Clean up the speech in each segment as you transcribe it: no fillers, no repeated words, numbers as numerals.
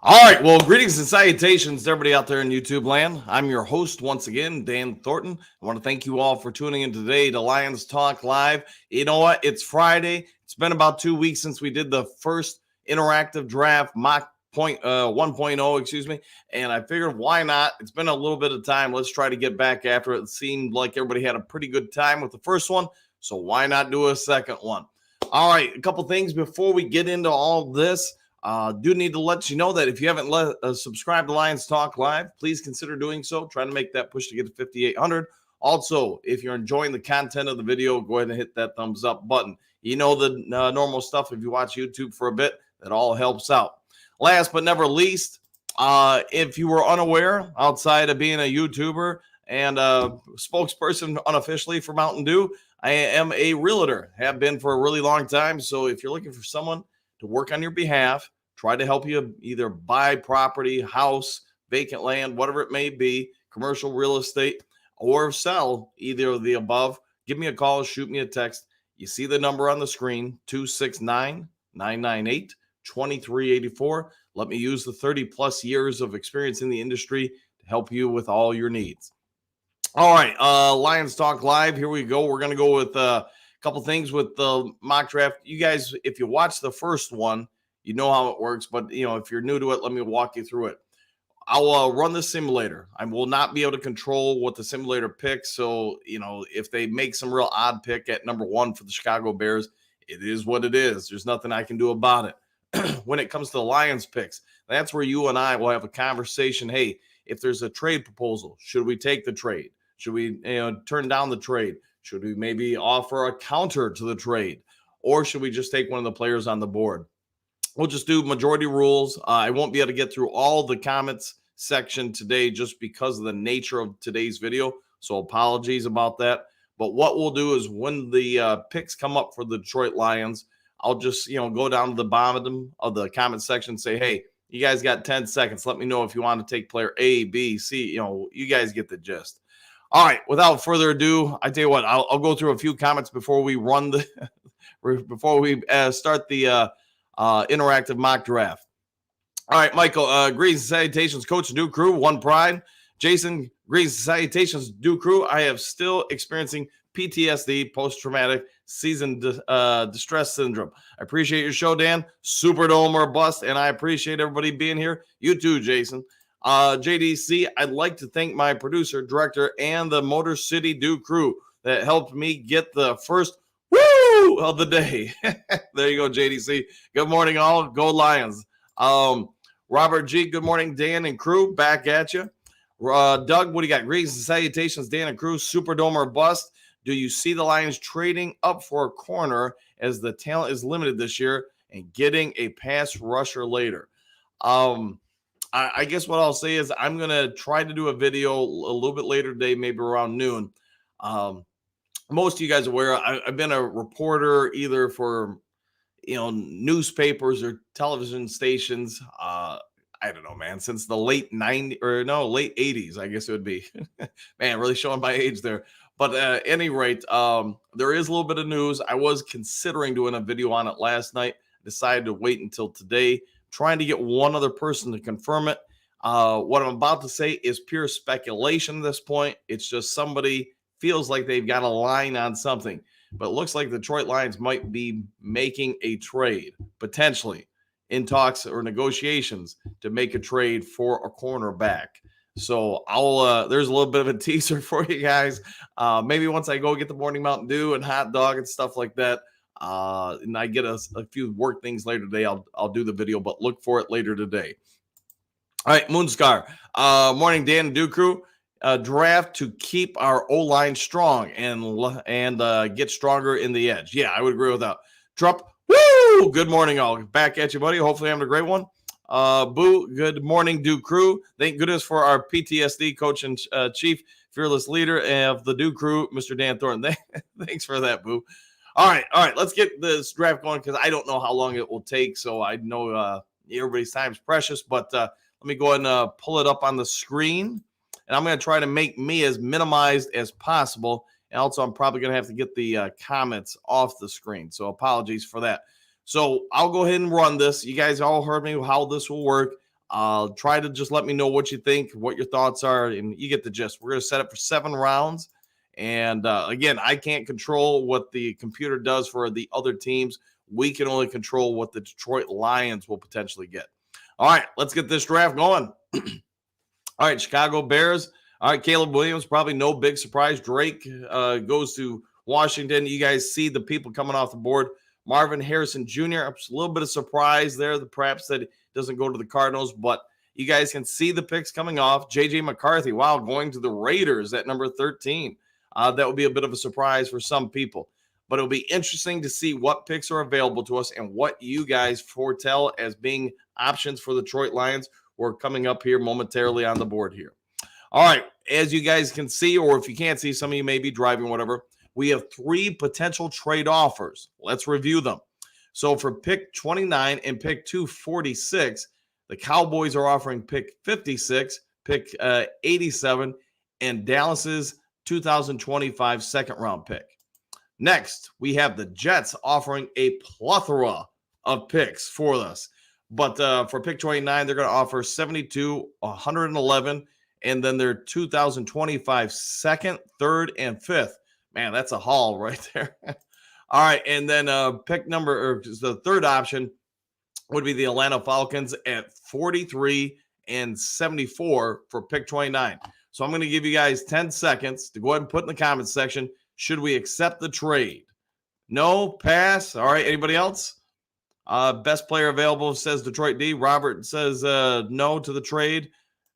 All right. Well, greetings and salutations to everybody out there in YouTube land. I'm your host once again, Dan Thornton. I want to thank you all for tuning in today to Lions Talk Live. You know what? It's Friday. It's been about 2 weeks since we did the first interactive draft mock point 1.0, excuse me. And I figured why not? It's been a little bit of time. Let's try to get back after it. It seemed like everybody had a pretty good time with the first one. So why not do a second one? All right. A couple things before we get into all this. Do need to let you know that if you haven't subscribed to Lions Talk Live, please consider doing so. Trying to make that push to get to 5,800. Also, if you're enjoying the content of the video, go ahead and hit that thumbs up button. You know the normal stuff. If you watch YouTube for a bit, that all helps out. Last but never least, if you were unaware, outside of being a YouTuber and a spokesperson unofficially for Mountain Dew, I am a realtor. Have been for a really long time. So if you're looking for someone to work on your behalf, try to help you either buy property, house, vacant land, whatever it may be, commercial real estate, or sell either of the above, give me a call, shoot me a text. You see the number on the screen, 269-998-2384. Let me use the 30 plus years of experience in the industry to help you with all your needs. All right, Lions Talk Live, here we go. We're going to go with couple things with the mock draft. You guys, if you watch the first one, you know how it works. But, if you're new to it, let me walk you through it. I'll run the simulator. I will not be able to control what the simulator picks. So, if they make some real odd pick at number 1 for the Chicago Bears, it is what it is. There's nothing I can do about it. When it comes to the Lions picks, that's where you and I will have a conversation. Hey, if there's a trade proposal, should we take the trade? Should we turn down the trade? Should we maybe offer a counter to the trade? Or should we just take one of the players on the board? We'll just do majority rules. I won't be able to get through all the comments section today just because of the nature of today's video. So apologies about that. But what we'll do is when the picks come up for the Detroit Lions, I'll just, go down to the bottom of the comment section and say, hey, you guys got 10 seconds. Let me know if you want to take player A, B, C. You guys get the gist. All right, without further ado, I tell you what, I'll go through a few comments before we run before we start the interactive mock draft. All right, Michael, greetings and salutations, Coach Dew Crew, One Pride. Jason, greetings and salutations, Dew Crew. I have still experiencing PTSD, post-traumatic season distress syndrome. I appreciate your show, Dan. Superdome or bust, and I appreciate everybody being here. You too, Jason. JDC, I'd like to thank my producer, director, and the Motor City Dew crew that helped me get the first woo of the day. There you go, JDC. Good morning, all. Go Lions. Robert G, good morning, Dan and crew. Back at you. Doug, what do you got? Greetings and salutations, Dan and crew. Superdome or bust. Do you see the Lions trading up for a corner as the talent is limited this year and getting a pass rusher later? I guess what I'll say is I'm going to try to do a video a little bit later today, maybe around noon. Most of you guys are aware, I've been a reporter either for, newspapers or television stations. I don't know, man, since the late 80s, I guess it would be. Man, really showing my age there. But at any rate, there is a little bit of news. I was considering doing a video on it last night. Decided to wait until today. Trying to get one other person to confirm it. What I'm about to say is pure speculation at this point. It's just somebody feels like they've got a line on something. But it looks like the Detroit Lions might be making a trade, potentially in talks or negotiations to make a trade for a cornerback. So there's a little bit of a teaser for you guys. Maybe once I go get the morning Mountain Dew and hot dog and stuff like that, and I get a few work things later today, I'll do the video, but look for it later today. All right, Moonscar. Morning, Dan and Dew Crew. Draft to keep our O-line strong and get stronger in the edge. Yeah, I would agree with that. Trump, woo! Good morning, all. Back at you, buddy. Hopefully having a great one. Boo, good morning, Dew Crew. Thank goodness for our PTSD coach and chief fearless leader of the Dew Crew, Mr. Dan Thornton. Thanks for that, Boo. All right. Let's get this draft going because I don't know how long it will take. So I know everybody's time is precious, but let me go ahead and pull it up on the screen. And I'm going to try to make me as minimized as possible. And also, I'm probably going to have to get the comments off the screen. So apologies for that. So I'll go ahead and run this. You guys all heard me how this will work. Try to just let me know what you think, what your thoughts are, and you get the gist. We're going to set it for 7 rounds. And again, I can't control what the computer does for the other teams. We can only control what the Detroit Lions will potentially get. All right, let's get this draft going. All right, Chicago Bears. All right, Caleb Williams, probably no big surprise. Drake goes to Washington. You guys see the people coming off the board. Marvin Harrison Jr., a little bit of surprise there, perhaps that doesn't go to the Cardinals, but you guys can see the picks coming off. J.J. McCarthy, wow, going to the Raiders at number 13. That would be a bit of a surprise for some people. But it'll be interesting to see what picks are available to us and what you guys foretell as being options for the Detroit Lions. We're coming up here momentarily on the board here. All right, as you guys can see, or if you can't see, some of you may be driving, whatever, we have 3 potential trade offers. Let's review them. So for pick 29 and pick 246, the Cowboys are offering pick 56, pick 87, and Dallas's 2025 second-round pick. Next, we have the Jets offering a plethora of picks for us. But for pick 29, they're going to offer 72, 111, and then their 2025 second, third, and fifth. Man, that's a haul right there. All right, and then pick number, or the third option would be the Atlanta Falcons at 43 and 74 for pick 29. So I'm going to give you guys 10 seconds to go ahead and put in the comments section, should we accept the trade? No, pass. All right, anybody else? Best player available says Detroit D. Robert says no to the trade.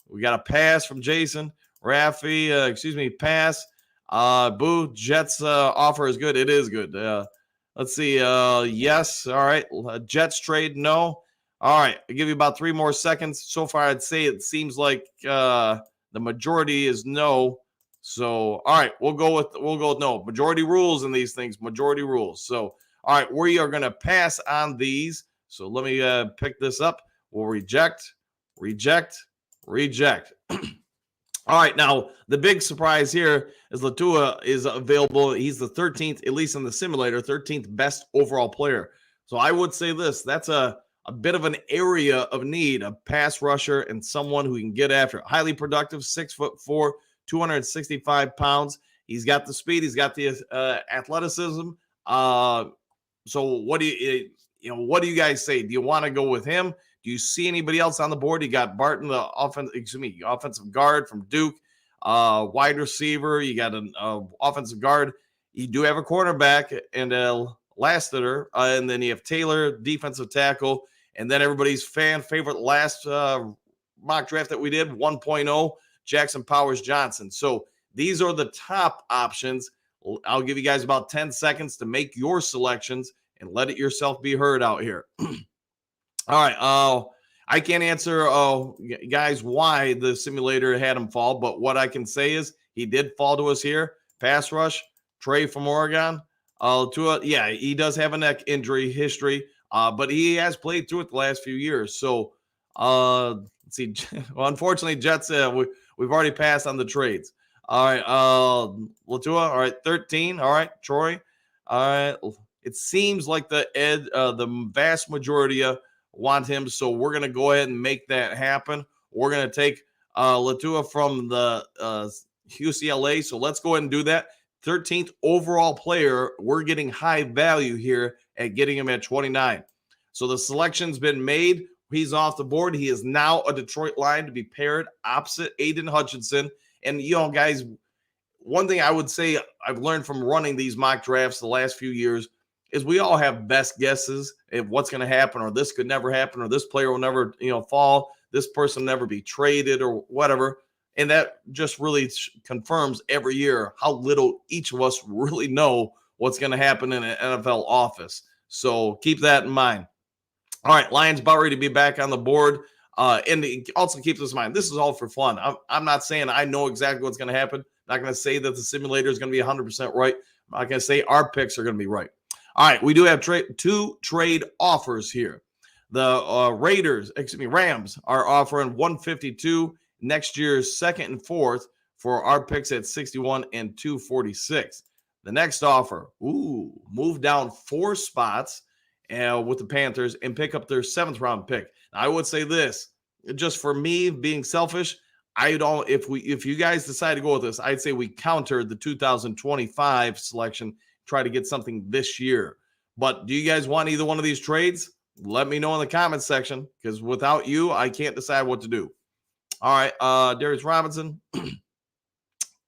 We got a pass from Jason. Rafi, pass. Boo, Jets offer is good. It is good. Let's see. Yes. All right. Jets trade. No. All right. I'll give you about 3 more seconds. So far, I'd say it seems like the majority is no. So, all right, we'll go with no. Majority rules in these things. Majority rules. So, all right, we are going to pass on these. So let me pick this up. We'll reject. All right, now the big surprise here is Latua is available. He's the 13th, at least in the simulator, 13th best overall player. So I would say this, that's a bit of an area of need, a pass rusher and someone who can get after it. Highly productive, 6'4", 265 pounds. He's got the speed. He's got the athleticism. So what do you guys say? Do you want to go with him? Do you see anybody else on the board? You got Barton, the offensive guard from Duke, wide receiver. You got an offensive guard. You do have a quarterback and a Lassiter, and then you have Taylor, defensive tackle, and then everybody's fan favorite last mock draft that we did, 1.0, Jackson Powers Johnson. So these are the top options. I'll give you guys about 10 seconds to make your selections and let it yourself be heard out here. All right. I can't answer, guys, why the simulator had him fall, but what I can say is he did fall to us here. Pass rush, Trey from Oregon. He does have a neck injury history, but he has played through it the last few years. So, let's see. Well, unfortunately, Jets, we've already passed on the trades. All right. Latua, all right, 13. All right, Troy. All right. It seems like the vast majority want him, so we're going to go ahead and make that happen. We're going to take Latua from the UCLA, so let's go ahead and do that. 13th overall player. We're getting high value here at getting him at 29. So the selection's been made. He's off the board. He is now a Detroit Lion to be paired opposite Aiden Hutchinson. And, guys, one thing I would say I've learned from running these mock drafts the last few years is we all have best guesses at what's going to happen, or this could never happen, or this player will never, fall. This person will never be traded or whatever. And that just really confirms every year how little each of us really know what's going to happen in an NFL office. So keep that in mind. All right, Lions about ready to be back on the board. And also keep this in mind, this is all for fun. I'm not saying I know exactly what's going to happen. I'm not going to say that the simulator is going to be 100% right. I'm not going to say our picks are going to be right. All right, we do have 2 trade offers here. The Rams are offering 152 next year's second and fourth for our picks at 61 and 246. The next offer, move down 4 spots with the Panthers and pick up their 7th round pick. Now, I would say this, just for me being selfish, I don't. If you guys decide to go with this, I'd say we counter the 2025 selection, try to get something this year. But do you guys want either one of these trades? Let me know in the comments section, because without you, I can't decide what to do. All right, Darius Robinson.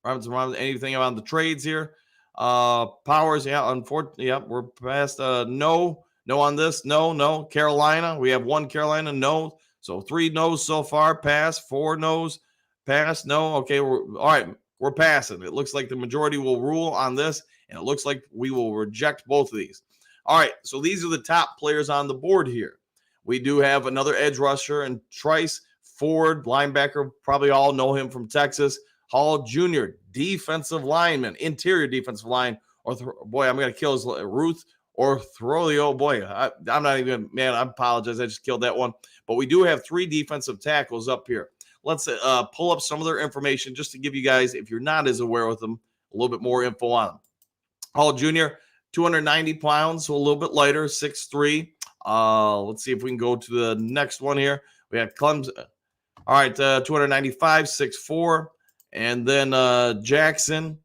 Robinson, anything about the trades here? Powers, yeah, unfortunately, yeah, we're past no on this. No. Carolina, we have one Carolina, no. So 3 no's so far, pass, 4 no's, pass, no. Okay, we're all right, we're passing. It looks like the majority will rule on this, and it looks like we will reject both of these. All right, so these are the top players on the board here. We do have another edge rusher and Trice, Ford, linebacker, probably all know him from Texas. Hall Jr., defensive lineman, interior defensive line, boy, I'm going to kill his Ruth or Throlio. Boy, I'm not even, man, I apologize. I just killed that one. But we do have 3 defensive tackles up here. Let's pull up some of their information just to give you guys, if you're not as aware with them, a little bit more info on them. Hall Jr., 290 pounds, so a little bit lighter, 6'3". Let's see if we can go to the next one here. We have Clemson. All right, 295, 6'4". And then Jackson,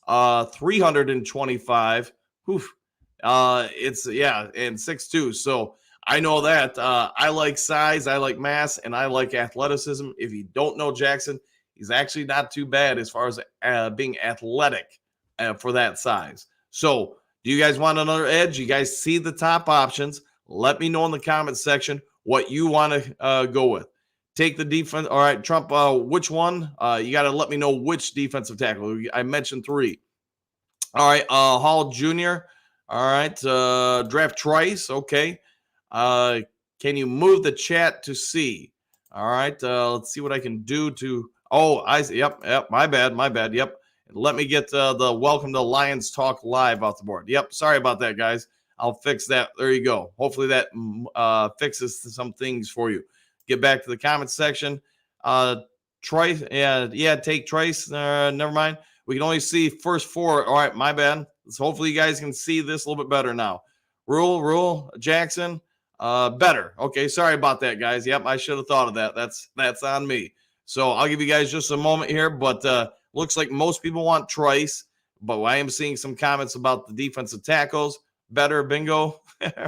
325. Oof. It's, yeah, and 6'2". So I know that. I like size, I like mass, and I like athleticism. If you don't know Jackson, he's actually not too bad as far as being athletic for that size. So do you guys want another edge? You guys see the top options. Let me know in the comments section what you want to go with. Take the defense. All right, Trump, which one? You got to let me know which defensive tackle. I mentioned 3. All right, Hall Jr. All right, draft Trice. Okay. Can you move the chat to see? All right, let's see what I can do to. Oh, yep. My bad. Yep. Let me get the welcome to Lions Talk Live off the board. Yep. Sorry about that, guys. I'll fix that. There you go. Hopefully that fixes some things for you. Get back to the comments section. Trice, take Trice. Never mind. We can only see first 4. All right, my bad. So hopefully you guys can see this a little bit better now. Rule, Jackson, better. Okay, sorry about that, guys. Yep, I should have thought of that. That's on me. So I'll give you guys just a moment here, but looks like most people want Trice, but I am seeing some comments about the defensive tackles. Better, bingo.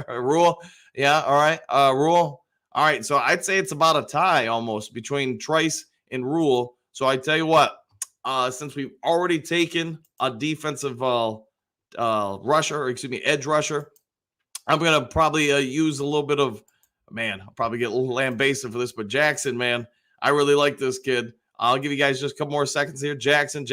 Rule, yeah, all right. Rule. All right, so I'd say it's about a tie almost between Trice and Rule. So I tell you what, since we've already taken a defensive edge rusher, I'm going to probably use a little bit of, man, I'll probably get a little lambasted for this, but Jackson, man, I really like this kid. I'll give you guys just a couple more seconds here. Jackson.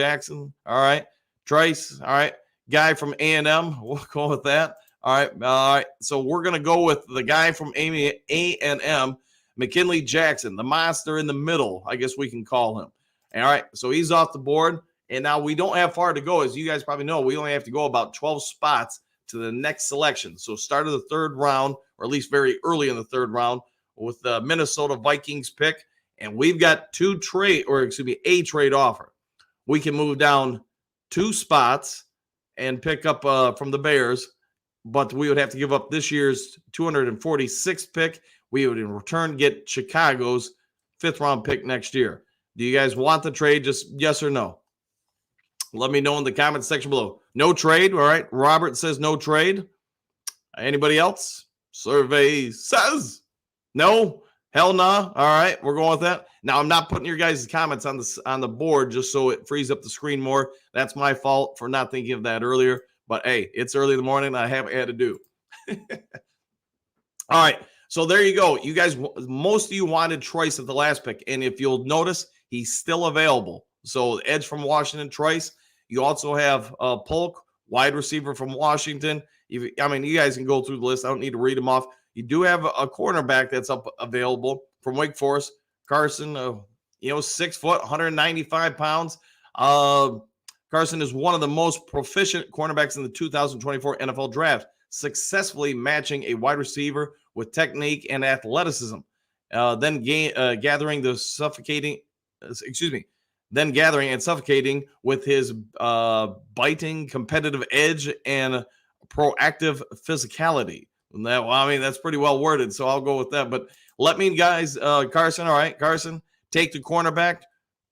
All right. Trice. All right. Guy from A&M. We'll go with that. All right. So we're going to go with the guy from A&M, McKinley Jackson, the monster in the middle, I guess we can call him. All right. So he's off the board. And now we don't have far to go. As you guys probably know, we only have to go about 12 spots to the next selection. So start of the 3rd round, or at least very early in the 3rd round, with the Minnesota Vikings pick. And we've got a trade offer. We can move down 2 spots and pick up from the Bears, but we would have to give up this year's 246th pick. We would in return get Chicago's 5th round pick next year. Do you guys want the trade? Just yes or no? Let me know in the comments section below. No trade. All right. Robert says no trade. Anybody else? Survey says no. Hell nah. All right. We're going with that. Now, I'm not putting your guys' comments on the board just so it frees up the screen more. That's my fault for not thinking of that earlier. But, hey, it's early in the morning. I haven't had to do. All right. So there you go. You guys, most of you wanted Trice at the last pick. And if you'll notice, he's still available. So edge from Washington, Trice. You also have Polk, wide receiver from Washington. You guys can go through the list. I don't need to read them off. You do have a cornerback that's available from Wake Forest, Carson. 6 foot, 195 pounds. Carson is one of the most proficient cornerbacks in the 2024 NFL Draft, successfully matching a wide receiver with technique and athleticism. Then gathering and suffocating with his biting competitive edge and proactive physicality. That's pretty well worded, so I'll go with that. But Let me, guys, Carson. All right, Carson, take the cornerback,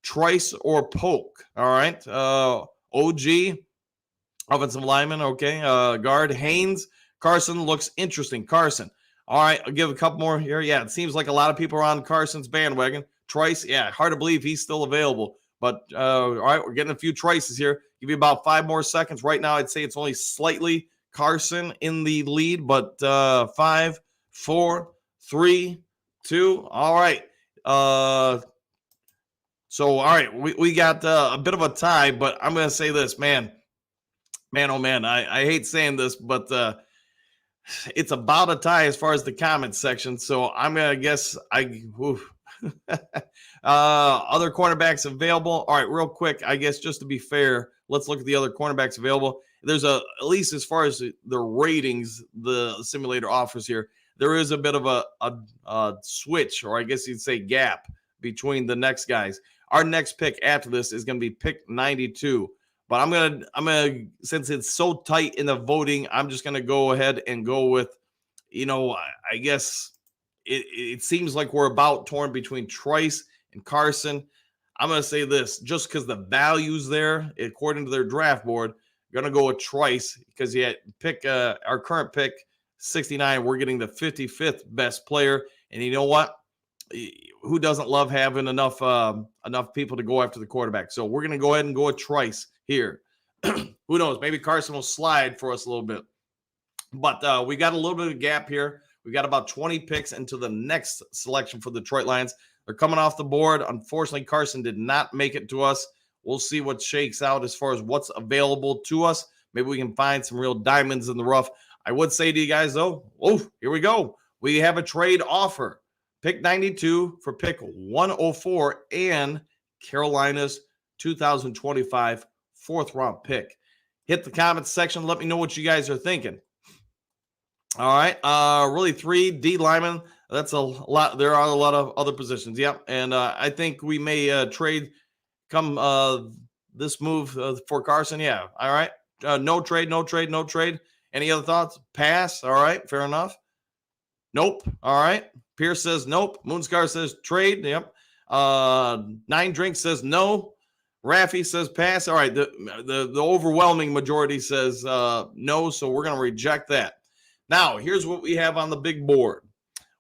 Trice or Polk. All right, OG, offensive lineman. Okay, guard Haynes. Carson looks interesting. Carson. All right, I'll give a couple more here. Yeah, it seems like a lot of people are on Carson's bandwagon. Trice, yeah, hard to believe he's still available. But all right, we're getting a few Trices here. Give you about 5 more seconds. Right now, I'd say it's only slightly Carson in the lead, but 5, 4, 3, 2. All right. So, all right, we got a bit of a tie, but I'm going to say this, man, oh man, I hate saying this, but it's about a tie as far as the comments section. So I'm going to guess other cornerbacks available. All right, real quick, I guess just to be fair, let's look at the other cornerbacks available. There's at least as far as the ratings the simulator offers here, there is a bit of a switch, or I guess you'd say gap between the next guys. Our next pick after this is going to be pick 92. But I'm gonna since it's so tight in the voting, I'm just gonna go ahead and go with, I guess it seems like we're about torn between Trice and Carson. I'm gonna say this just because the value's there according to their draft board. Gonna go with Trice because pick our current pick 69. We're getting the 55th best player, and you know what? Who doesn't love having enough people to go after the quarterback? So we're gonna go ahead and go with Trice here. Who knows? Maybe Carson will slide for us a little bit. But we got a little bit of a gap here. We got about 20 picks into the next selection for the Detroit Lions. They're coming off the board. Unfortunately, Carson did not make it to us. We'll see what shakes out as far as what's available to us. Maybe we can find some real diamonds in the rough. I would say to you guys, though, here we go. We have a trade offer. Pick 92 for pick 104 and Carolina's 2025 4th-round pick. Hit the comments section. Let me know what you guys are thinking. All right. Really 3 D linemen. That's a lot. There are a lot of other positions. Yep. And I think we may trade come this move for Carson. Yeah. All right. No trade. Any other thoughts? Pass. All right. Fair enough. Nope. All right. Pierce says nope. Moonscar says trade. Yep. 9 Drink says no. Raffy says pass. All right. The overwhelming majority says no. So we're going to reject that. Now, here's what we have on the big board.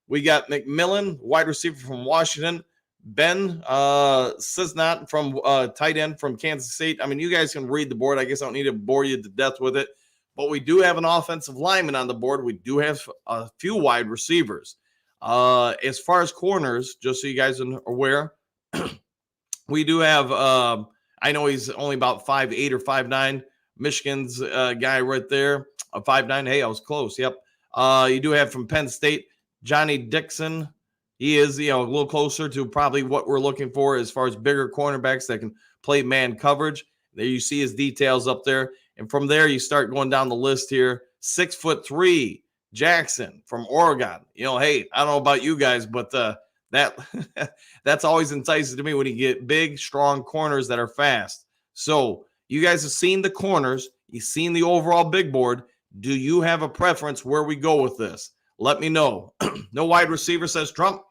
We got McMillan, wide receiver from Washington. Ben Cisnot from tight end from Kansas State. I mean, you guys can read the board. I guess I don't need to bore you to death with it. But we do have an offensive lineman on the board. We do have a few wide receivers. As far as corners, just so you guys are aware, we do have, I know he's only about 5'8" or 5'9", Michigan's guy right there, 5'9". Hey, I was close. Yep. You do have from Penn State, Johnny Dixon. He is, a little closer to probably what we're looking for as far as bigger cornerbacks that can play man coverage. There you see his details up there. And from there, you start going down the list here. 6'3", Jackson from Oregon. Hey, I don't know about you guys, but that's always enticing to me when you get big, strong corners that are fast. So you guys have seen the corners. You've seen the overall big board. Do you have a preference where we go with this? Let me know. No wide receiver, says Trump.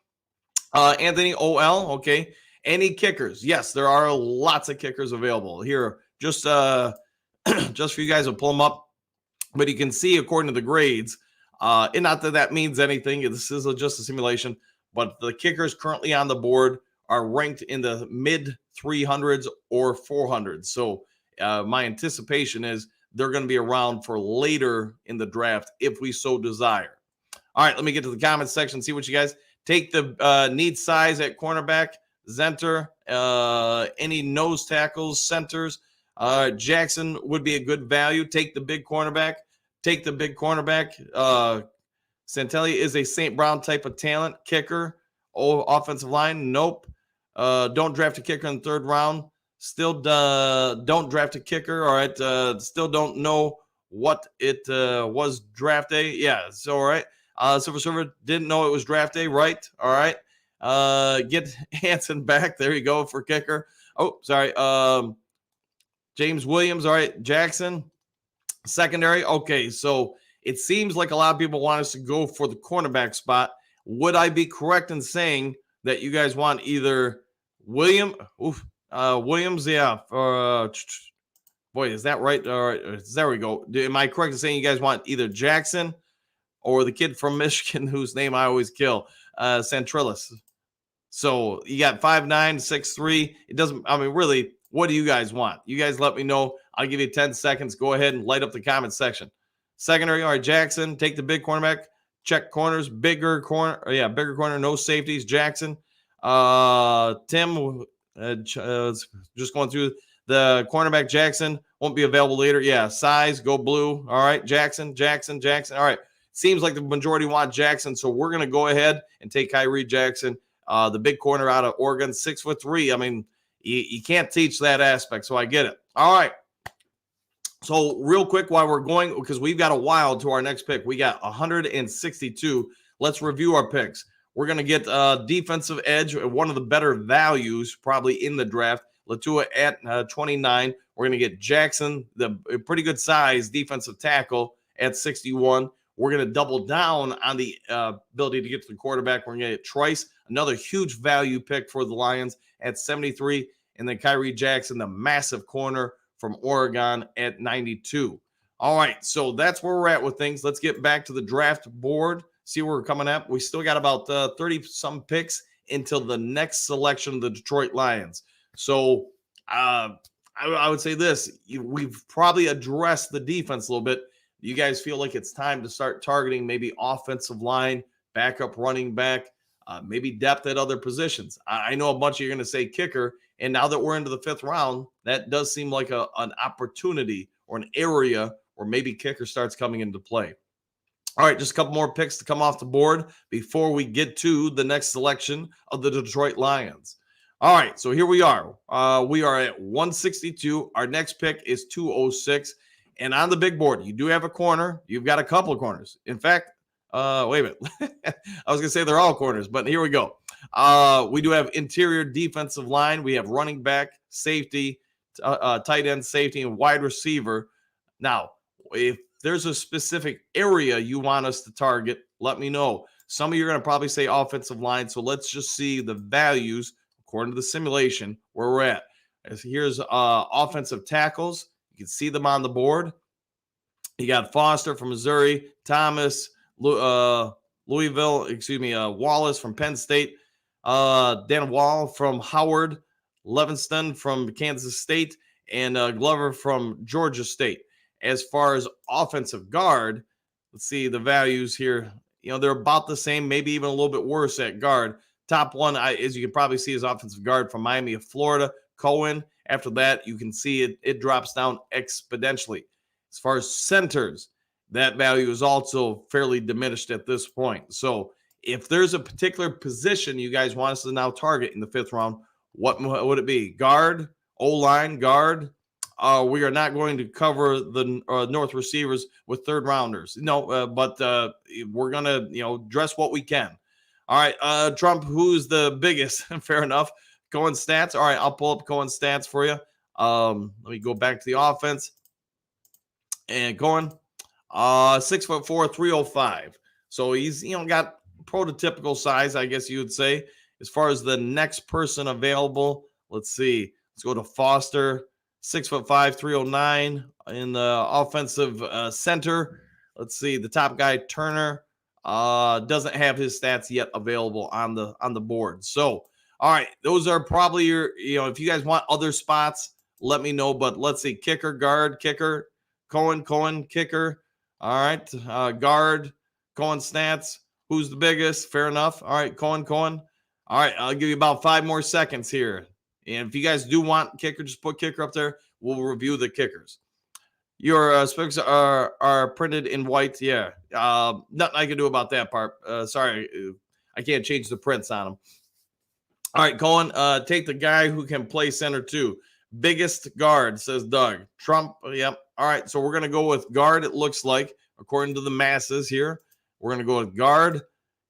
Anthony O.L., okay. Any kickers? Yes, there are lots of kickers available here. Just for you guys to pull them up. But you can see, according to the grades, and not that means anything. This is just a simulation. But the kickers currently on the board are ranked in the mid 300s or 400s. So my anticipation is they're going to be around for later in the draft if we so desire. All right, let me get to the comments section, see what you guys take. The need size at cornerback, Zenter, any nose tackles, centers. Jackson would be a good value. Take the big cornerback. Santelli is a St. Brown type of talent. Kicker, offensive line, nope. Don't draft a kicker in the 3rd round. Still don't draft a kicker. All right. Still don't know what it was draft day. Yeah. So, all right. Silver Server didn't know it was draft day. Right. All right. Get Hanson back. There you go for kicker. Oh, sorry. James Williams. All right. Jackson. Secondary. Okay. So it seems like a lot of people want us to go for the cornerback spot. Would I be correct in saying that you guys want either Williams? Yeah. Boy, is that right? All right, there we go. Am I correct in saying you guys want either Jackson or the kid from Michigan whose name I always kill, Centrillis? So you got 5'9", 6'3". It doesn't, I mean, really, what do you guys want? You guys let me know. I'll give you 10 seconds. Go ahead and light up the comment section. Secondary, all right, Jackson, take the big cornerback. Check corners, bigger corner. Bigger corner, no safeties. Jackson. Tim, just going through the cornerback. Jackson won't be available later. Yeah, size, go blue. All right, Jackson. All right. Seems like the majority want Jackson, so we're going to go ahead and take Kyrie Jackson, the big corner out of Oregon, 6'3". I mean, you can't teach that aspect, so I get it. All right. So real quick, while we're going, because we've got a while to our next pick, we got 162. Let's review our picks. We're going to get defensive edge, one of the better values probably in the draft. Latua at 29. We're going to get Jackson, the pretty good size defensive tackle at 61. We're going to double down on the ability to get to the quarterback. We're going to get Trice, another huge value pick for the Lions at 73. And then Kyrie Jackson, the massive corner from Oregon at 92. All right, so that's where we're at with things. Let's get back to the draft board, see where we're coming at. We still got about 30-some picks until the next selection of the Detroit Lions. So I would say this. We've probably addressed the defense a little bit. You guys feel like it's time to start targeting maybe offensive line, backup running back, maybe depth at other positions. I know a bunch of you are going to say kicker. And now that we're into the 5th round, that does seem like an opportunity or an area where maybe kicker starts coming into play. All right, just a couple more picks to come off the board before we get to the next selection of the Detroit Lions. All right, so here we are. We are at 162. Our next pick is 206. And on the big board, you do have a corner. You've got a couple of corners. In fact, wait a minute. I was going to say they're all corners, but here we go. We do have interior defensive line. We have running back, safety, tight end, safety, and wide receiver. Now, if there's a specific area you want us to target, let me know. Some of you are going to probably say offensive line, so let's just see the values according to the simulation where we're at. Here's offensive tackles. You can see them on the board. You got Foster from Missouri, Thomas, Wallace from Penn State, Dan Wall from Howard, Levinston from Kansas State, and Glover from Georgia State. As far as offensive guard, let's see the values here. You know, they're about the same, maybe even a little bit worse at guard. Top one, as you can probably see, is offensive guard from Miami of Florida, Cohen. After that, you can see it drops down exponentially. As far as centers, that value is also fairly diminished at this point. So if there's a particular position you guys want us to now target in the 5th round, what would it be? Guard, O-line, guard? We are not going to cover the North receivers with 3rd rounders. No, but we're going to, dress what we can. All right, Trump, who's the biggest? Fair enough. Cohen stats. All right, I'll pull up Cohen stats for you. Let me go back to the offense. And Cohen, 6'4", 305. So he's, got prototypical size, I guess you would say. As far as the next person available, let's see. Let's go to Foster, 6'5", 309 in the offensive center. Let's see. The top guy, Turner, doesn't have his stats yet available on the board. So, all right, those are probably your, if you guys want other spots, let me know. But let's see, kicker, guard, kicker, Cohen, kicker. All right, guard, Cohen stats. Who's the biggest? Fair enough. All right, Cohen. All right, I'll give you about 5 more seconds here. And if you guys do want kicker, just put kicker up there. We'll review the kickers. Your specs are printed in white. Yeah, nothing I can do about that part. Sorry, I can't change the prints on them. All right, Cohen, take the guy who can play center too. Biggest guard, says Doug. Trump, yep. All right, so we're going to go with guard, it looks like, according to the masses here. We're going to go with guard,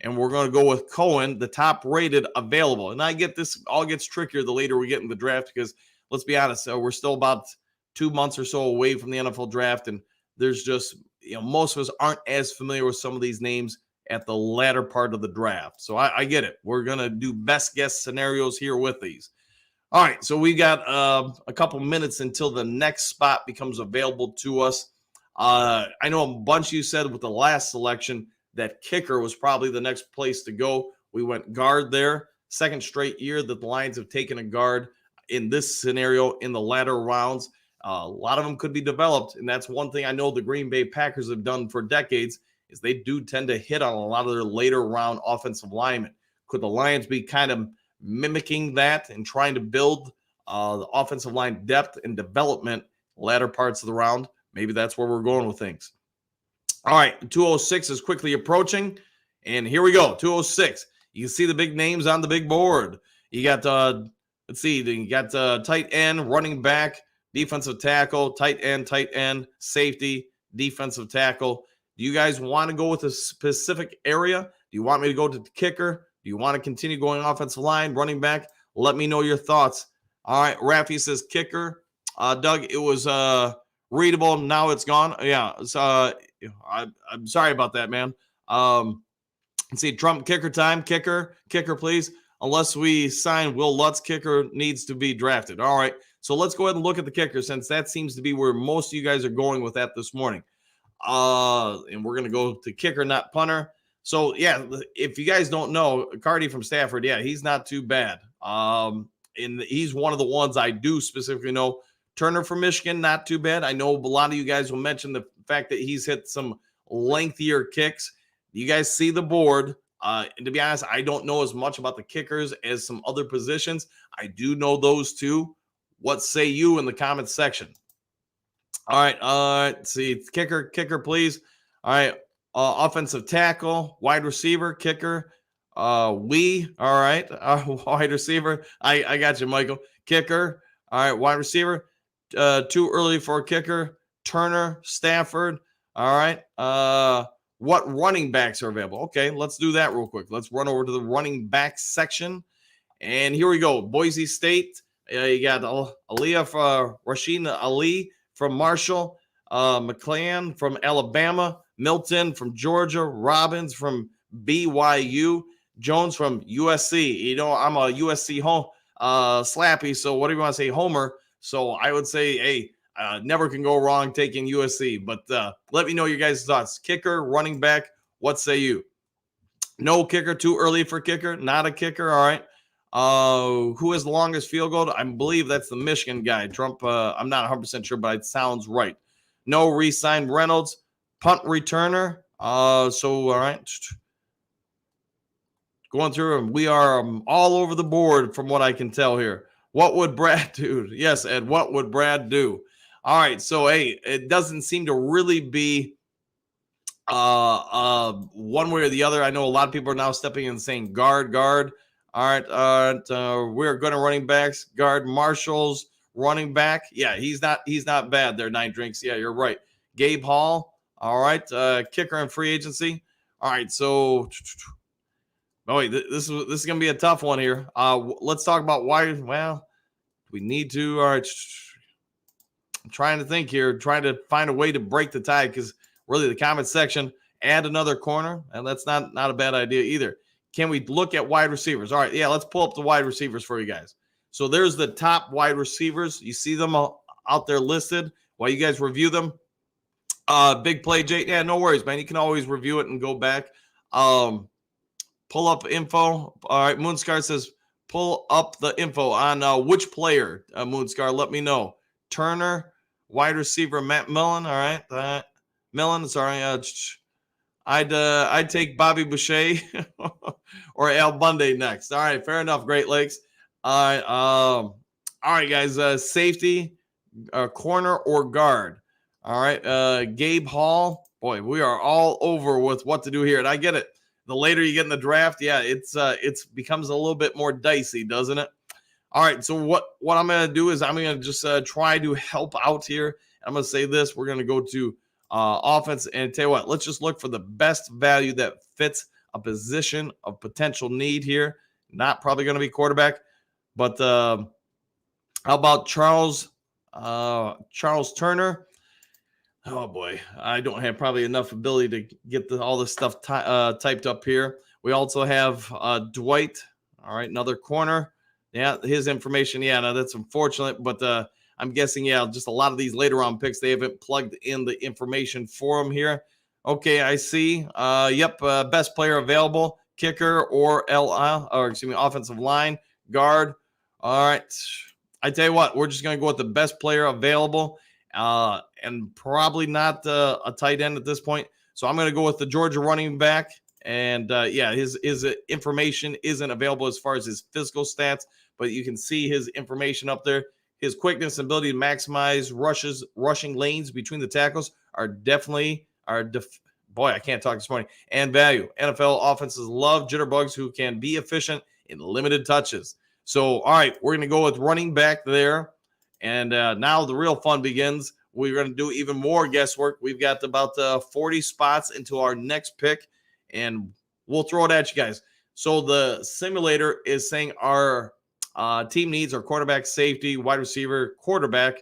and we're going to go with Cohen, the top-rated available. And I get this all gets trickier the later we get in the draft because, let's be honest, we're still about 2 months or so away from the NFL draft, and there's just, most of us aren't as familiar with some of these names at the latter part of the draft. So I get it. We're going to do best guess scenarios here with these. All right, so we got a couple minutes until the next spot becomes available to us. I know a bunch of you said with the last selection that kicker was probably the next place to go. We went guard there. Second straight year that the Lions have taken a guard in this scenario in the latter rounds. A lot of them could be developed, and that's one thing I know the Green Bay Packers have done for decades is they do tend to hit on a lot of their later round offensive linemen. Could the Lions be kind of mimicking that and trying to build the offensive line depth and development latter parts of the round? Maybe that's where we're going with things. All right, 206 is quickly approaching, and here we go, 206. You can see the big names on the big board. You got, let's see, you got tight end, running back, defensive tackle, tight end, safety, defensive tackle. Do you guys want to go with a specific area? Do you want me to go to the kicker? Do you want to continue going offensive line, running back? Let me know your thoughts. All right, Rafi says kicker. Doug, it was readable. Now it's gone. Yeah, I'm sorry about that, man. Let's see, Trump kicker time. Kicker, please. Unless we sign Will Lutz, kicker needs to be drafted. All right, so let's go ahead and look at the kicker since that seems to be where most of you guys are going with that this morning. And we're going to go to kicker, not punter. So, yeah, if you guys don't know, Cardi from Stafford, yeah, he's not too bad. And he's one of the ones I do specifically know. Turner from Michigan, not too bad. I know a lot of you guys will mention the fact that he's hit some lengthier kicks. You guys see the board. And to be honest, I don't know as much about the kickers as some other positions. I do know those two. What say you in the comments section? All right, let's see. Kicker, please. All right, offensive tackle, wide receiver, kicker. All right, wide receiver. I got you, Michael. Kicker. All right, wide receiver. Too early for a kicker. Turner, Stafford. All right. What running backs are available? Okay, let's do that real quick. Let's run over to the running back section. And here we go. Boise State. You got Rasheen Ali from Marshall, McClan from Alabama, Milton from Georgia, Robbins from BYU, Jones from USC. You know, I'm a USC slappy, so what do you want to say, homer? So I would say, hey, never can go wrong taking USC. But let me know your guys' thoughts. Kicker, running back, what say you? No kicker, too early for kicker, not a kicker, all right. Who has the longest field goal? I believe that's the Michigan guy. Trump, I'm not 100% sure, but it sounds right. No re-signed Reynolds. Punt returner. So, all right. Going through them. We are all over the board from what I can tell here. What would Brad do? Yes, Ed, what would Brad do? All right, so, hey, it doesn't seem to really be one way or the other. I know a lot of people are now stepping in and saying guard. All right, we're going to running backs, guard, Marshall's running back. Yeah, he's not bad there, 9 drinks. Yeah, you're right. Gabe Hall, all right, kicker and free agency. All right, so this is going to be a tough one here. Let's talk about why. Well, we need to. All right, I'm trying to think here, trying to find a way to break the tie because really the comment section, add another corner, and that's not a bad idea either. Can we look at wide receivers? All right, yeah, let's pull up the wide receivers for you guys. So there's the top wide receivers. You see them out there listed while you guys review them. Big play, Jay. Yeah, no worries, man. You can always review it and go back. Pull up info. All right, Moonscar says pull up the info on which player, Moonscar. Let me know. Turner, wide receiver, Matt Millen. All right, Millen, sorry. I'd take Bobby Boucher or Al Bundy next. All right, fair enough. Great Lakes. All right, guys. Safety, corner or guard. All right, Gabe Hall. Boy, we are all over with what to do here, and I get it. The later you get in the draft, yeah, it's becomes a little bit more dicey, doesn't it? All right, so what I'm gonna do is I'm gonna just try to help out here. I'm gonna say this. We're gonna go to offense, and tell you what, let's just look for the best value that fits a position of potential need here. Not probably going to be quarterback, but how about Charles Turner? Oh boy, I don't have probably enough ability to get all this stuff typed up here. We also have Dwight. All right, another corner. Yeah, his information. Yeah, no, that's unfortunate, but I'm guessing, yeah, just a lot of these later round picks, they haven't plugged in the information for him here. Okay, I see. Yep, best player available, kicker or offensive line, guard. All right. I tell you what, we're just going to go with the best player available, and probably not a tight end at this point. So I'm going to go with the Georgia running back. And yeah, his information isn't available as far as his physical stats, but you can see his information up there. His quickness and ability to maximize rushing lanes between the tackles are definitely boy, I can't talk this morning. And value. NFL offenses love jitterbugs who can be efficient in limited touches. So, all right, we're going to go with running back there. And now the real fun begins. We're going to do even more guesswork. We've got about 40 spots into our next pick, and we'll throw it at you guys. So the simulator is saying our team needs our quarterback, safety, wide receiver, quarterback.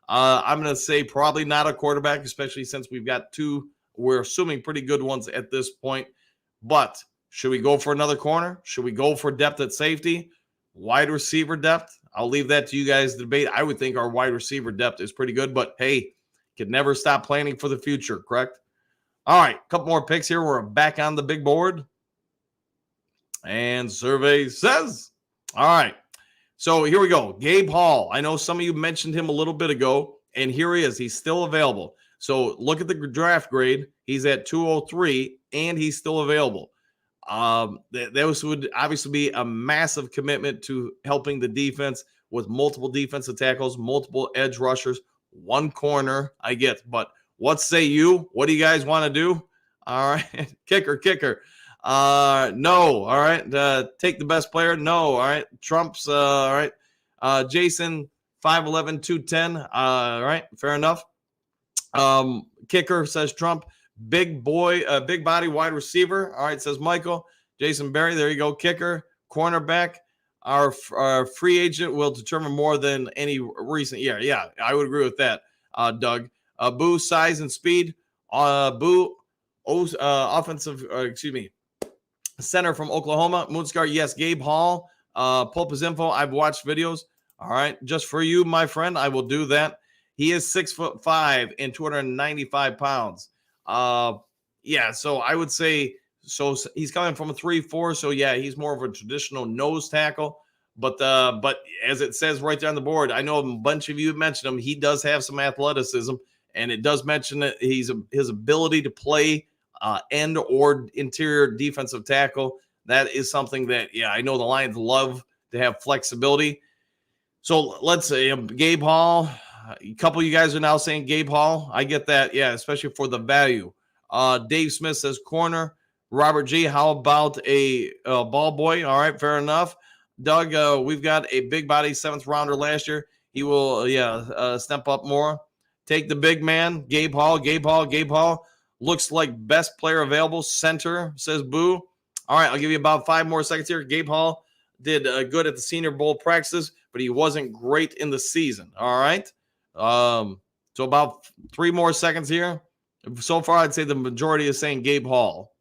I'm going to say probably not a quarterback, especially since we've got two, we're assuming pretty good ones at this point. But should we go for another corner? Should we go for depth at safety? Wide receiver depth? I'll leave that to you guys to debate. I would think our wide receiver depth is pretty good, but hey, can never stop planning for the future, correct? All right, a couple more picks here. We're back on the big board. And survey says, all right. So here we go. Gabe Hall. I know some of you mentioned him a little bit ago, and here he is. He's still available. So look at the draft grade. He's at 203, and he's still available. Those would obviously be a massive commitment to helping the defense with multiple defensive tackles, multiple edge rushers, one corner. I get, but what say you? What do you guys want to do? All right, kicker. No. All right. Take the best player. No. All right. Trump's. All right. Jason, 5'11", 210. All right. Fair enough. Kicker, says Trump. Big boy, big body wide receiver. All right, says Michael. Jason Berry, there you go. Kicker, cornerback. Our free agent will determine more than any recent year. Yeah, I would agree with that, Doug. Boo, size and speed. Boo, offensive, center from Oklahoma. Moonscar, yes. Gabe Hall, pull up his info. I've watched videos. All right, just for you, my friend, I will do that. He is 6'5" and 295 pounds. Yeah, so I would say, so he's coming from a 3-4, so yeah, he's more of a traditional nose tackle. But as it says right there on the board, I know a bunch of you mentioned him. He does have some athleticism, and it does mention that his ability to play end or interior defensive tackle. That is something that, yeah, I know the Lions love to have flexibility. So let's say Gabe Hall. A couple of you guys are now saying Gabe Hall. I get that, yeah, especially for the value. Dave Smith says corner. Robert G, how about a ball boy? All right, fair enough. Doug, we've got a big body 7th rounder last year. He will, step up more. Take the big man, Gabe Hall. Looks like best player available. Center, says Boo. All right, I'll give you about 5 more seconds here. Gabe Hall did good at the Senior Bowl practices, but he wasn't great in the season. All right. So about 3 more seconds here. So far, I'd say the majority is saying Gabe Hall.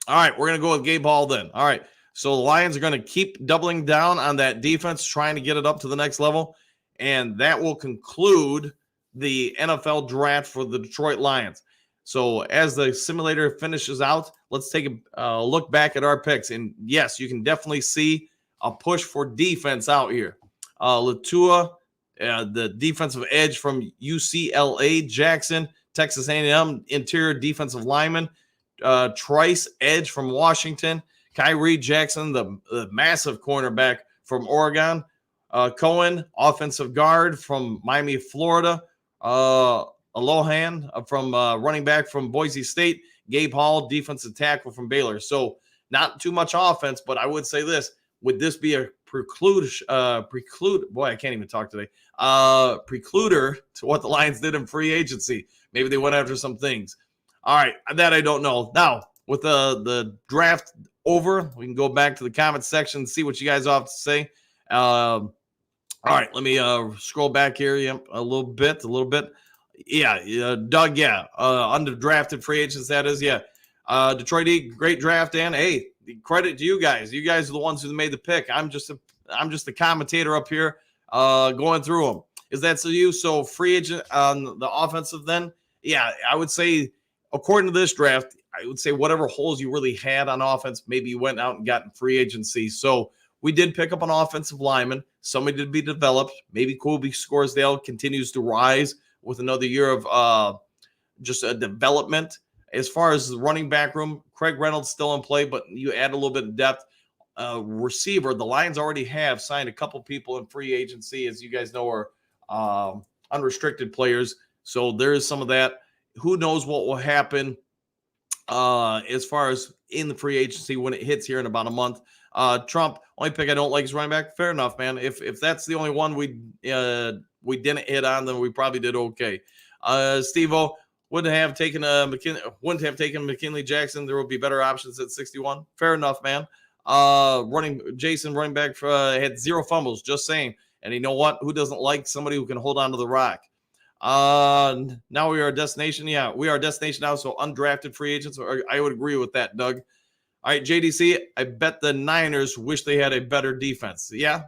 All right, we're going to go with Gabe Hall then. All right, so the Lions are going to keep doubling down on that defense, trying to get it up to the next level, and that will conclude the NFL draft for the Detroit Lions. So as the simulator finishes out, let's take a look back at our picks. And yes, you can definitely see a push for defense out here. Latua, the defensive edge from UCLA, Jackson, Texas A&M, interior defensive lineman, Trice, edge from Washington, Kyrie Jackson, the massive cornerback from Oregon, Cohen, offensive guard from Miami, Florida, Alohan from running back from Boise State, Gabe Hall, defensive tackle from Baylor. So not too much offense, but I would say this: would this be a preclude? Boy, I can't even talk today. Precluder to what the Lions did in free agency. Maybe they went after some things. All right, that I don't know. Now with the draft over, we can go back to the comment section and see what you guys have to say. All right, let me scroll back here a little bit. Yeah, Doug, yeah. Undrafted free agents, that is, yeah. Detroit E, great draft, and hey, credit to you guys. You guys are the ones who made the pick. I'm just the commentator up here going through them. Is that so you? So free agent on the offensive then? Yeah, I would say according to this draft, I would say whatever holes you really had on offense, maybe you went out and got in free agency. So we did pick up an offensive lineman. Somebody did be developed. Maybe Colby Scoresdale continues to rise with another year of just a development. As far as the running back room, Craig Reynolds still in play, but you add a little bit of depth. Receiver, the Lions already have signed a couple people in free agency, as you guys know, are unrestricted players. So there is some of that. Who knows what will happen as far as in the free agency when it hits here in about a month. Trump, only pick I don't like is running back. Fair enough, man. If that's the only one we didn't hit on, then we probably did okay. Steve-O wouldn't have taken McKinley Jackson. There would be better options at 61. Fair enough, man. Running back had 0 fumbles. Just saying. And you know what? Who doesn't like somebody who can hold on to the rock? Now we are a destination. Yeah, we are a destination now. So undrafted free agents. I would agree with that, Doug. All right, JDC, I bet the Niners wish they had a better defense. Yeah,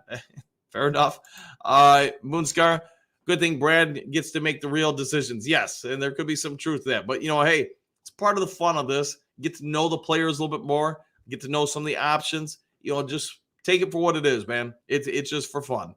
fair enough. Moonscar, good thing Brad gets to make the real decisions. Yes, and there could be some truth to that. But, hey, it's part of the fun of this. Get to know the players a little bit more. Get to know some of the options. Just take it for what it is, man. It's just for fun.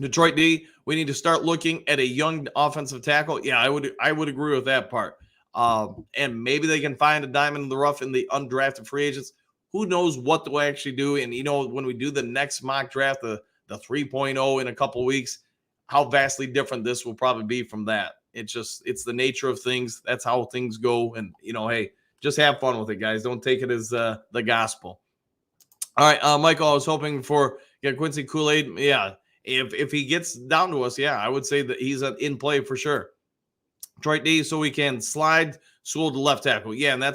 Detroit D, we need to start looking at a young offensive tackle. Yeah, I would agree with that part. And maybe they can find a diamond in the rough in the undrafted free agents. Who knows what they'll actually do? And when we do the next mock draft, the 3.0 in a couple weeks, how vastly different this will probably be from that. It's the nature of things. That's how things go. And hey, just have fun with it, guys. Don't take it as the gospel. All right, Michael, I was hoping for Quincy Kool-Aid. Yeah, if he gets down to us, yeah, I would say that he's in play for sure. Detroit D, so we can slide Sewell to left tackle. Yeah, and I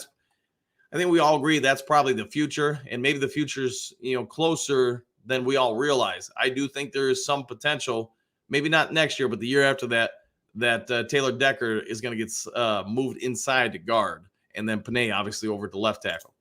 think we all agree that's probably the future, and maybe the future's closer than we all realize. I do think there is some potential, maybe not next year, but the year after that Taylor Decker is going to get moved inside to guard, and then Panay obviously over to left tackle.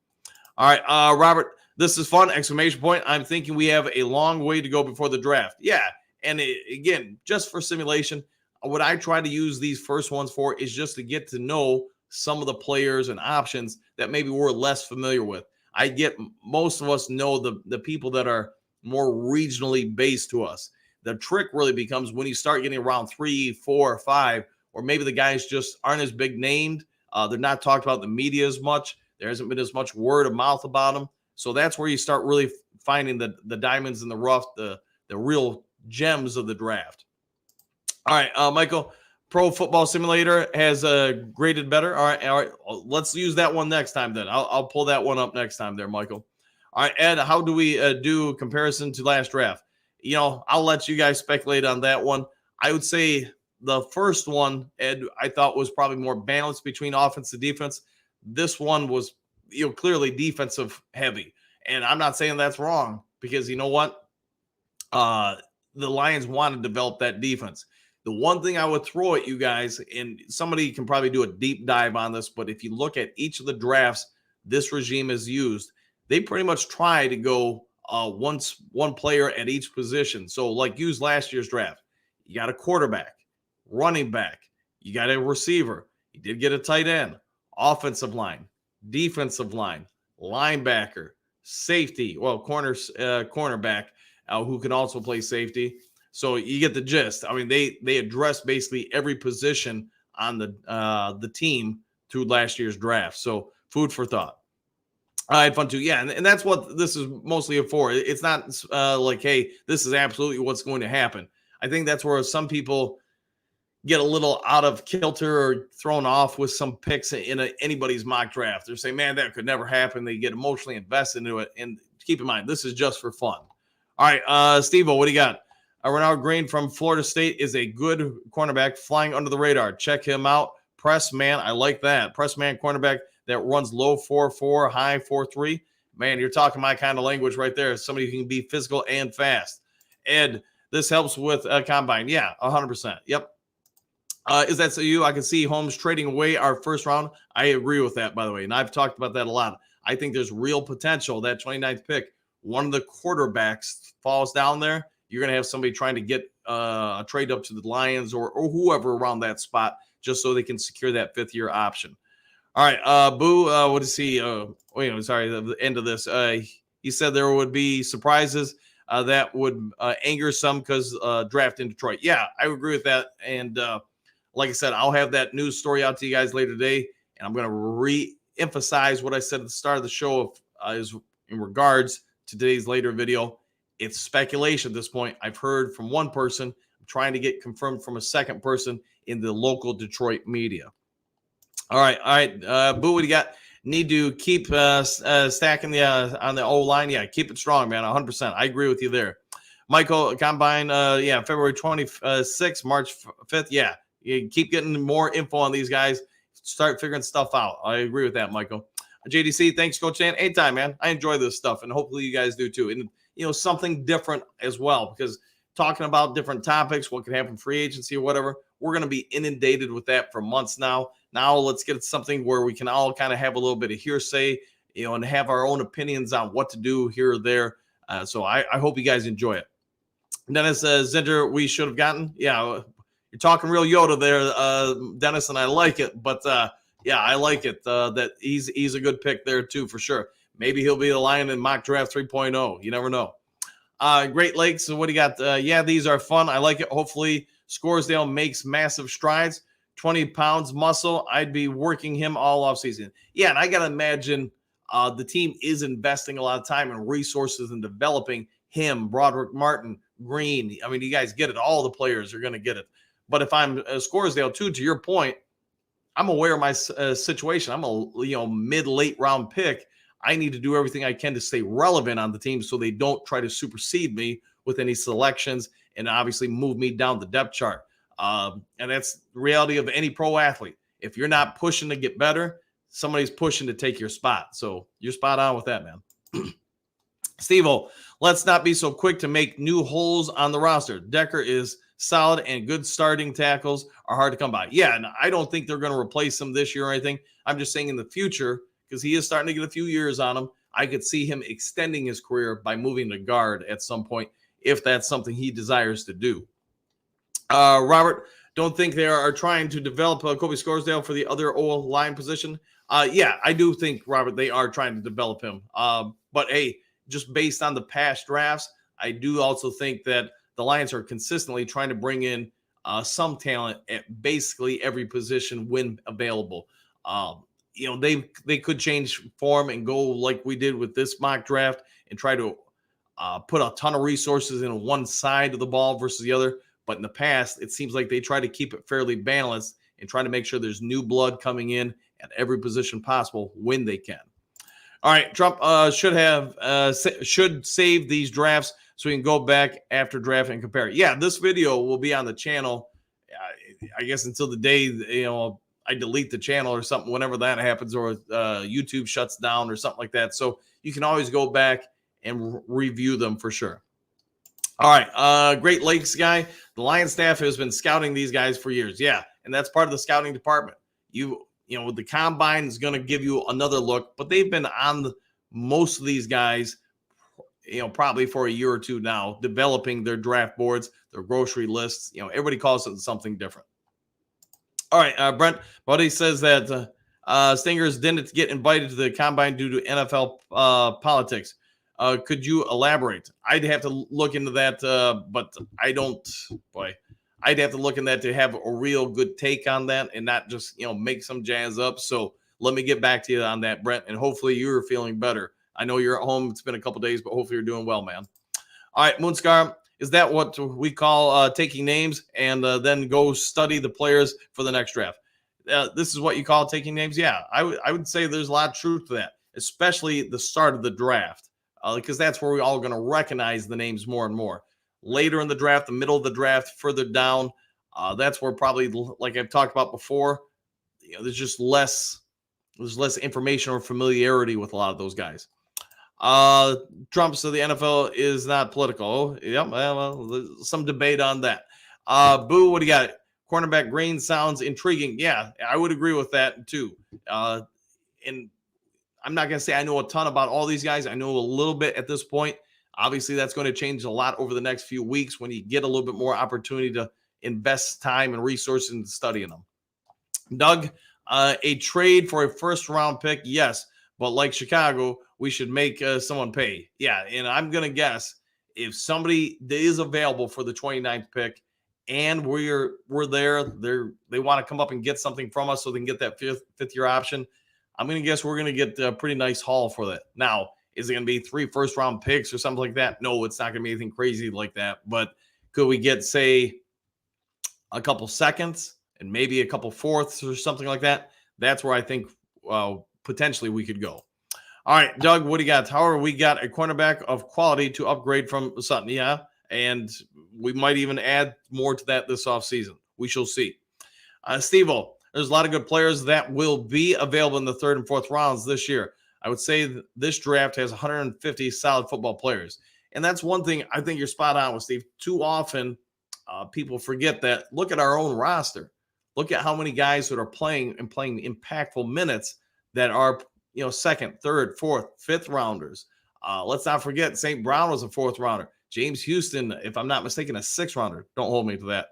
All right, Robert, this is fun! Exclamation point! I'm thinking we have a long way to go before the draft. Yeah, and again, just for simulation. What I try to use these first ones for is just to get to know some of the players and options that maybe we're less familiar with. I get most of us know the people that are more regionally based to us. The trick really becomes when you start getting around 3, 4, 5, or maybe the guys just aren't as big named. They're not talked about in the media as much. There hasn't been as much word of mouth about them. So that's where you start really finding the diamonds in the rough, the real gems of the draft. All right, Michael, Pro Football Simulator has graded better. All right. Let's use that one next time then. I'll pull that one up next time there, Michael. All right, Ed, how do we do comparison to last draft? I'll let you guys speculate on that one. I would say the first one, Ed, I thought was probably more balanced between offense and defense. This one was, clearly defensive heavy. And I'm not saying that's wrong because you know what? The Lions want to develop that defense. The one thing I would throw at you guys, and somebody can probably do a deep dive on this, but if you look at each of the drafts this regime has used, they pretty much try to go one player at each position. So like use last year's draft, you got a quarterback, running back, you got a receiver, you did get a tight end, offensive line, defensive line, linebacker, safety, cornerback who can also play safety. So you get the gist. I mean, they address basically every position on the team through last year's draft. So food for thought. I had fun too. Yeah, and that's what this is mostly for. It's not like, hey, this is absolutely what's going to happen. I think that's where some people get a little out of kilter or thrown off with some picks in anybody's mock draft. They're saying, man, that could never happen. They get emotionally invested into it. And keep in mind, this is just for fun. All right, Steve-O, what do you got? Renard Green from Florida State is a good cornerback flying under the radar. Check him out. Press man, I like that. Press man cornerback that runs low 4.4, high 4.3. Man, you're talking my kind of language right there. Somebody who can be physical and fast. Ed, this helps with combine. Yeah, 100%. Yep. Is that so you? I can see Holmes trading away our first round. I agree with that, by the way. And I've talked about that a lot. I think there's real potential. That 29th pick, one of the quarterbacks falls down there. You're going to have somebody trying to get a trade up to the Lions or whoever around that spot just so they can secure that 5th-year option. All right. Boo, what is he? Sorry, the end of this. He said there would be surprises that would anger some because draft in Detroit. Yeah, I agree with that. And like I said, I'll have that news story out to you guys later today, and I'm going to re-emphasize what I said at the start of the show is in regards to today's later video. It's speculation at this point. I've heard from one person. I'm trying to get confirmed from a second person in the local Detroit media. All right. Boo, what do you got? Need to keep stacking the on the O-line. Yeah, keep it strong, man. 100%. I agree with you there. Michael, Combine, February 26th, March 5th. Yeah. You keep getting more info on these guys. Start figuring stuff out. I agree with that, Michael. JDC, thanks, Coach Chan. Anytime, man. I enjoy this stuff, and hopefully you guys do too. And, something different as well, because talking about different topics, what can happen free agency or whatever, we're going to be inundated with that for months now. Now let's get something where we can all kind of have a little bit of hearsay, and have our own opinions on what to do here or there. So I hope you guys enjoy it. Dennis Zinder, we should have gotten. Yeah, you're talking real Yoda there, Dennis, and I like it. But, I like it that he's a good pick there, too, for sure. Maybe he'll be the Lion in mock draft 3.0. You never know. Great Lakes, so what do you got? These are fun. I like it. Hopefully, Scoresdale makes massive strides. 20 pounds muscle. I'd be working him all offseason. Yeah, and I got to imagine the team is investing a lot of time and resources in developing him, Broderick Martin, Green. I mean, you guys get it. All the players are going to get it. But if I'm Scoresdale, too, to your point, I'm aware of my situation. I'm a mid-late round pick. I need to do everything I can to stay relevant on the team so they don't try to supersede me with any selections and obviously move me down the depth chart. And that's the reality of any pro athlete. If you're not pushing to get better, somebody's pushing to take your spot. So you're spot on with that, man. Steve-O, let's not be so quick to make new holes on the roster. Decker is solid, and good starting tackles are hard to come by. Yeah, and I don't think they're going to replace him this year or anything. I'm just saying in the future, because he is starting to get a few years on him, I could see him extending his career by moving to guard at some point if that's something he desires to do. Robert, don't think they are trying to develop Kobe Scoresdale for the other O-line position. I do think, Robert, they are trying to develop him. But, hey, just based on the past drafts, I do also think that the Lions are consistently trying to bring in some talent at basically every position when available. They could change form and go like we did with this mock draft and try to put a ton of resources in one side of the ball versus the other. But in the past, it seems like they try to keep it fairly balanced and try to make sure there's new blood coming in at every position possible when they can. All right, Trump should save these drafts so we can go back after draft and compare. Yeah, this video will be on the channel, I guess, until the day, I delete the channel or something, whenever that happens, or YouTube shuts down or something like that. So you can always go back and review them for sure. All right, Great Lakes guy. The Lions staff has been scouting these guys for years. Yeah, and that's part of the scouting department. With the combine is going to give you another look, but they've been on most of these guys, probably for a year or two now, developing their draft boards, their grocery lists. Everybody calls it something different. All right, Brent, Buddy says that Stingers didn't get invited to the combine due to NFL politics. Could you elaborate? I'd have to look into that, but I don't. Boy, I'd have to look in that to have a real good take on that and not just make some jazz up. So let me get back to you on that, Brent, and hopefully you're feeling better. I know you're at home. It's been a couple days, but hopefully you're doing well, man. All right, Moonscar. Is that what we call taking names and then go study the players for the next draft? This is what you call taking names? Yeah, I would say there's a lot of truth to that, especially the start of the draft, because that's where we're all going to recognize the names more and more. Later in the draft, the middle of the draft, further down, that's where probably, like I've talked about before, there's just less information or familiarity with a lot of those guys. Trump said the NFL is not political. Yeah, well, there's some debate on that. Boo, what do you got? Cornerback Green sounds intriguing. Yeah, I would agree with that too. And I'm not going to say I know a ton about all these guys. I know a little bit at this point. Obviously, that's going to change a lot over the next few weeks when you get a little bit more opportunity to invest time and resources into studying them. Doug, a trade for a first-round pick, yes. But like Chicago, we should make someone pay. Yeah, and I'm going to guess if somebody is available for the 29th pick and we're there, they want to come up and get something from us so they can get that fifth-year option, I'm going to guess we're going to get a pretty nice haul for that. Now, is it going to be 3 first-round picks or something like that? No, it's not going to be anything crazy like that. But could we get, say, a couple seconds and maybe a couple fourths or something like that? That's where I think potentially we could go. All right, Doug, what do you got? However, we got a cornerback of quality to upgrade from Sutton. Yeah, and we might even add more to that this offseason. We shall see. Steve-O, there's a lot of good players that will be available in the 3rd and 4th rounds this year. I would say this draft has 150 solid football players. And that's one thing I think you're spot on with, Steve. Too often, people forget that. Look at our own roster. Look at how many guys that are playing impactful minutes that are, 2nd, 3rd, 4th, 5th rounders. Let's not forget St. Brown was a 4th rounder. James Houston, if I'm not mistaken, a 6th rounder. Don't hold me to that.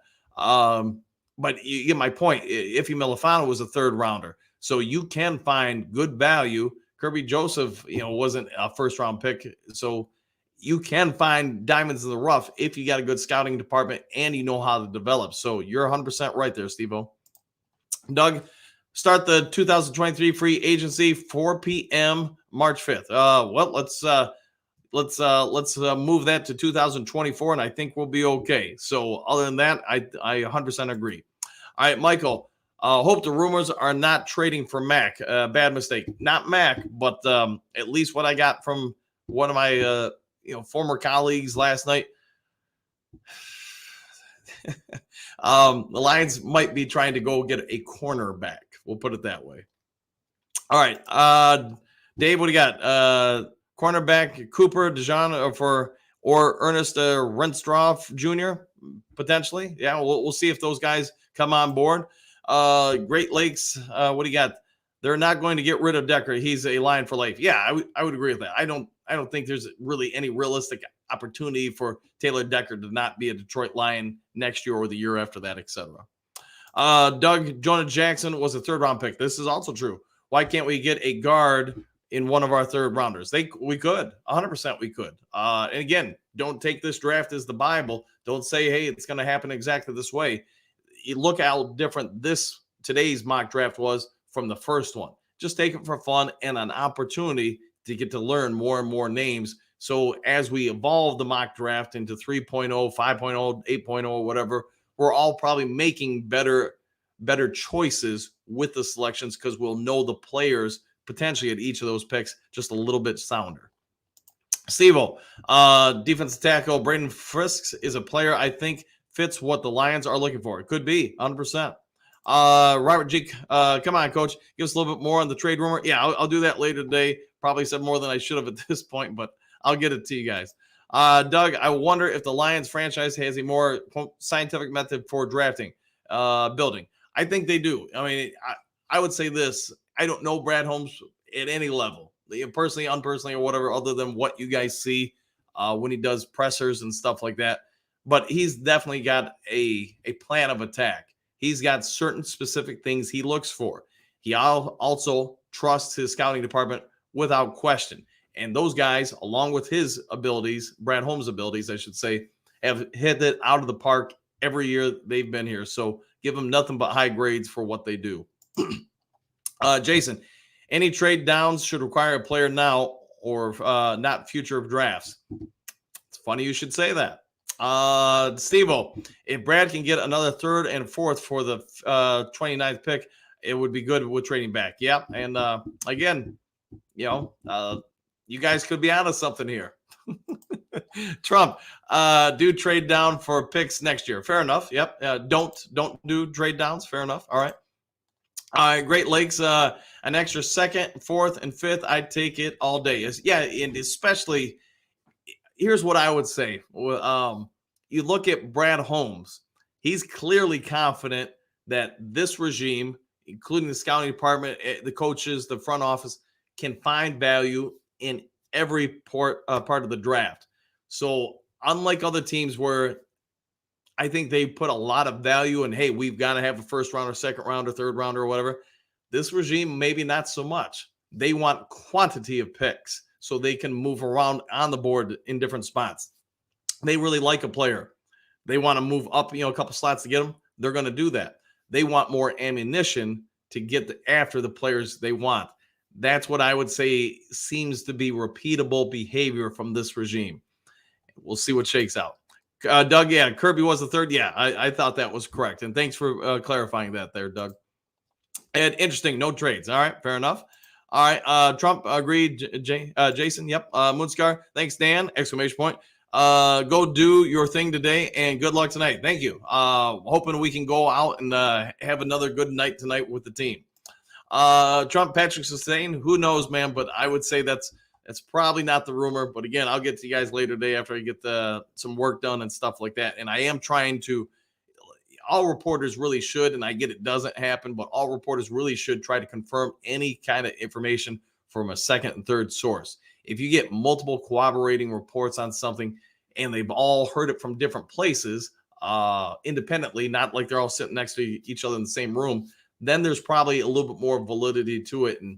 But you get my point. Ife Milifano was a 3rd rounder. So you can find good value. Kirby Joseph, wasn't a 1st-round pick. So you can find diamonds in the rough if you got a good scouting department and you know how to develop. So you're 100% right there, Steve-O. Doug, start the 2023 free agency 4 p.m. March 5th. Well, let's move that to 2024, and I think we'll be okay. So other than that, I 100% agree. All right, Michael. Hope the rumors are not trading for Mac. Bad mistake. Not Mac, but at least what I got from one of my former colleagues last night. The Lions might be trying to go get a cornerback. We'll put it that way. All right. Dave, what do you got? Cornerback Cooper DeJean or Ernest Renstroff Jr. potentially. Yeah, we'll see if those guys come on board. Great Lakes, what do you got? They're not going to get rid of Decker. He's a Lion for life. Yeah, I would agree with that. I don't think there's really any realistic opportunity for Taylor Decker to not be a Detroit Lion next year or the year after that, etc. Doug, Jonah Jackson was a 3rd-round pick. This is also true. Why can't we get a guard in one of our 3rd rounders? We could. 100% we could. And again, don't take this draft as the Bible. Don't say, hey, it's going to happen exactly this way. You look how different today's mock draft was from the first one. Just take it for fun and an opportunity to get to learn more and more names. So as we evolve the mock draft into 3.0, 5.0, 8.0, whatever, we're all probably making better choices with the selections because we'll know the players potentially at each of those picks just a little bit sounder. Steve-O, defensive tackle Braden Frisks is a player I think fits what the Lions are looking for. It could be 100%. Robert G, come on, coach. Give us a little bit more on the trade rumor. Yeah, I'll do that later today. Probably said more than I should have at this point, but I'll get it to you guys. Doug, I wonder if the Lions franchise has a more scientific method for drafting, building. I think they do. I mean, I would say this. I don't know Brad Holmes at any level, personally, unpersonally, or whatever, other than what you guys see when he does pressers and stuff like that. But he's definitely got a plan of attack. He's got certain specific things he looks for. He also trusts his scouting department without question. And those guys, along with his abilities, Brad Holmes' abilities, I should say, have hit it out of the park every year they've been here. So give them nothing but high grades for what they do. Jason, any trade downs should require a player now or not future of drafts. It's funny you should say that. Steve-O, if Brad can get another 3rd and 4th for the 29th pick, it would be good with trading back. Yeah. And again, you guys could be onto something here. Trump, do trade down for picks next year. Fair enough. Yep. Don't do trade downs. Fair enough. All right. Great Lakes, an extra 2nd, 4th, and 5th. I'd take it all day. Yeah. And especially, here's what I would say. You look at Brad Holmes. He's clearly confident that this regime, including the scouting department, the coaches, the front office, can find value in every part of the draft. So unlike other teams where I think they put a lot of value in, hey, we've got to have a first round or second round or third round or whatever, this regime, maybe not so much. They want quantity of picks so they can move around on the board in different spots. They really like a player. They want to move up, a couple slots to get them. They're going to do that. They want more ammunition to get after the players they want. That's what I would say seems to be repeatable behavior from this regime. We'll see what shakes out. Doug, yeah, Kirby was the third. Yeah, I thought that was correct. And thanks for clarifying that there, Doug. And interesting, no trades. All right, fair enough. All right, Trump agreed. Jason, yep. Moonscar, thanks, Dan. Exclamation point. Go do your thing today and good luck tonight. Thank you. Hoping we can go out and have another good night tonight with the team. Trump, Patrick Sustain, who knows, man, but I would say that's probably not the rumor. But again, I'll get to you guys later today after I get some work done and stuff like that. And I am trying to, all reporters really should, and I get it doesn't happen, but all reporters really should try to confirm any kind of information from a second and third source. If you get multiple corroborating reports on something and they've all heard it from different places independently, not like they're all sitting next to each other in the same room, then there's probably a little bit more validity to it. And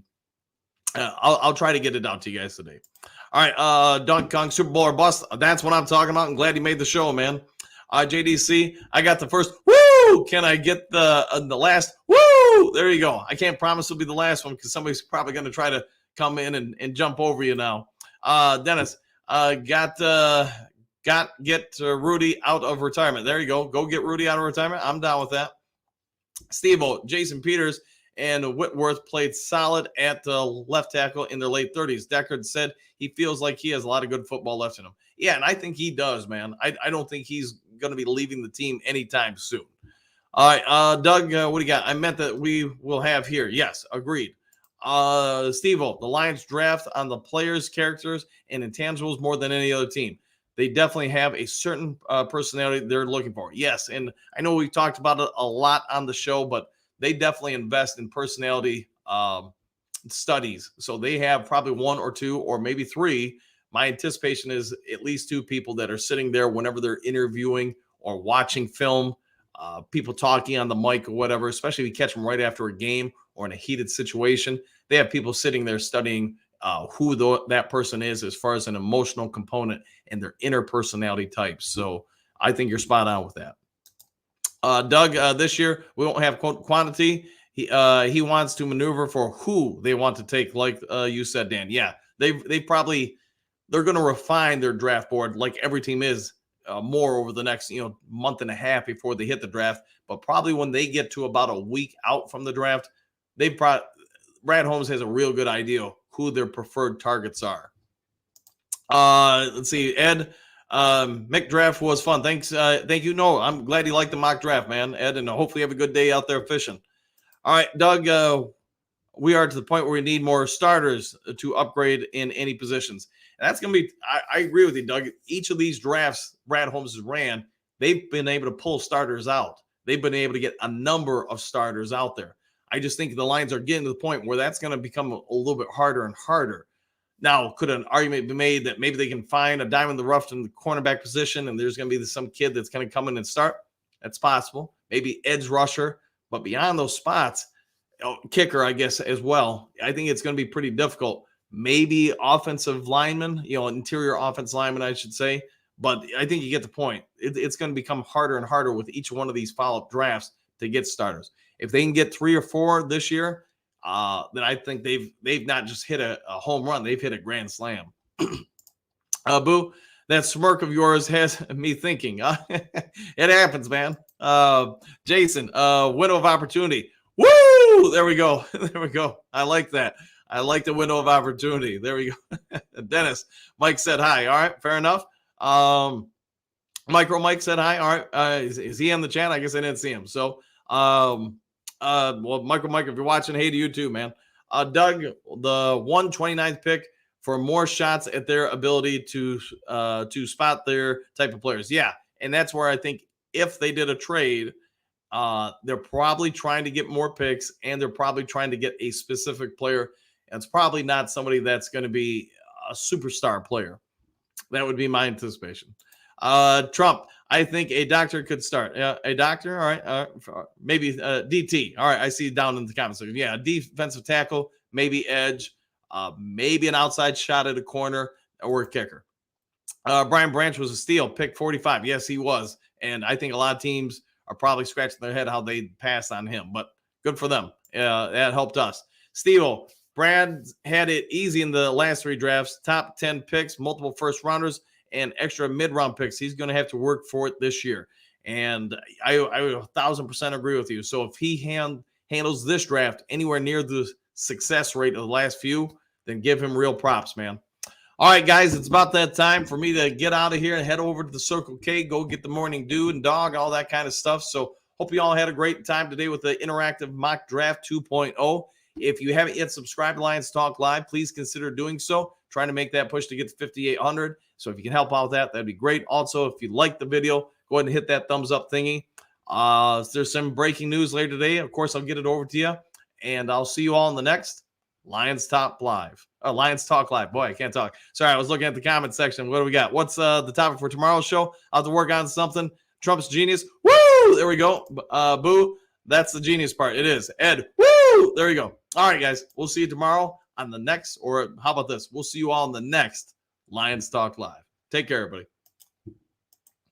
I'll try to get it out to you guys today. All right, Donkey Kong Super Bowl or bust. That's what I'm talking about. I'm glad you made the show, man. JDC, I got the first. Woo! Can I get the last? Woo! There you go. I can't promise it'll be the last one because somebody's probably going to try to come in and jump over you now. Dennis, get Rudy out of retirement. There you go. Go get Rudy out of retirement. I'm down with that. Steve-O, Jason Peters and Whitworth played solid at left tackle in their late 30s. Deckard said he feels like he has a lot of good football left in him. Yeah, and I think he does, man. I don't think he's going to be leaving the team anytime soon. All right, Doug, what do you got? I meant that we will have here. Yes, agreed. Steve-O, the Lions draft on the players, characters, and intangibles more than any other team. They definitely have a certain personality they're looking for. Yes, and I know we've talked about it a lot on the show, but they definitely invest in personality studies. So they have probably one or two or maybe three. My anticipation is at least two people that are sitting there whenever they're interviewing or watching film, people talking on the mic or whatever, especially if you catch them right after a game or in a heated situation. They have people sitting there studying who that person is as far as an emotional component and their interpersonality types. So I think you're spot on with that. Doug, this year we won't have quantity. He wants to maneuver for who they want to take, like you said, Dan. Yeah, they're going to refine their draft board like every team is more over the next month and a half before they hit the draft. But probably when they get to about a week out from the draft, Brad Holmes has a real good idea who their preferred targets are. Let's see, Ed. Mick draft was fun. Thanks. Thank you. No, I'm glad you liked the mock draft, man, Ed, and hopefully you have a good day out there fishing. All right, Doug, we are to the point where we need more starters to upgrade in any positions. And that's going to be, I agree with you, Doug. Each of these drafts Brad Holmes has ran, they've been able to pull starters out. They've been able to get a number of starters out there. I just think the Lions are getting to the point where that's going to become a little bit harder and harder. Now, could an argument be made that maybe they can find a diamond in the rough in the cornerback position and there's going to be some kid that's going to come in and start? That's possible. Maybe edge rusher. But beyond those spots, kicker, I guess, as well, I think it's going to be pretty difficult. Maybe offensive lineman, interior offensive lineman, I should say. But I think you get the point. It's going to become harder and harder with each one of these follow-up drafts to get starters. If they can get 3 or 4 this year, then I think they've not just hit a home run, they've hit a grand slam. Boo, that smirk of yours has me thinking. It happens, man. Jason, window of opportunity. Woo! There we go. There we go. I like that. I like the window of opportunity. There we go. Dennis, Mike said hi. All right, fair enough. Micro Mike said hi. All right. Is he on the chat? I guess I didn't see him. So, well, Micro Mike, if you're watching, hey to you too, man. Doug, the 129th pick for more shots at their ability to spot their type of players. Yeah, and that's where I think if they did a trade, they're probably trying to get more picks, and they're probably trying to get a specific player. And it's probably not somebody that's going to be a superstar player. That would be my anticipation. Trump, I think a doctor could start. A doctor, all right. Maybe DT. All right, I see down in the comments. Yeah, defensive tackle, maybe edge, maybe an outside shot at a corner or a kicker. Brian Branch was a steal, pick 45. Yes, he was. And I think a lot of teams are probably scratching their head how they passed on him, but good for them. That helped us. Steve, Brad had it easy in the last 3 drafts, top 10 picks, multiple first rounders, and extra mid-round picks. He's going to have to work for it this year. And I 1,000% agree with you. So if he handles this draft anywhere near the success rate of the last few, then give him real props, man. All right, guys, it's about that time for me to get out of here and head over to the Circle K, go get the morning dew and dog, all that kind of stuff. So hope you all had a great time today with the interactive mock draft 2.0. If you haven't yet subscribed to Lions Talk Live, please consider doing so. Trying to make that push to get to 5,800. So if you can help out with that, that'd be great. Also, if you like the video, go ahead and hit that thumbs up thingy. There's some breaking news later today. Of course, I'll get it over to you. And I'll see you all in the next Lions Talk Live. Lions Talk Live. Boy, I can't talk. Sorry, I was looking at the comment section. What do we got? What's the topic for tomorrow's show? I'll have to work on something. Trump's genius. Woo! There we go. Boo. That's the genius part. It is. Ed. Woo! There you go. All right, guys. We'll see you tomorrow on the next, or how about this? We'll see you all in the next Lions Talk Live. Take care, everybody.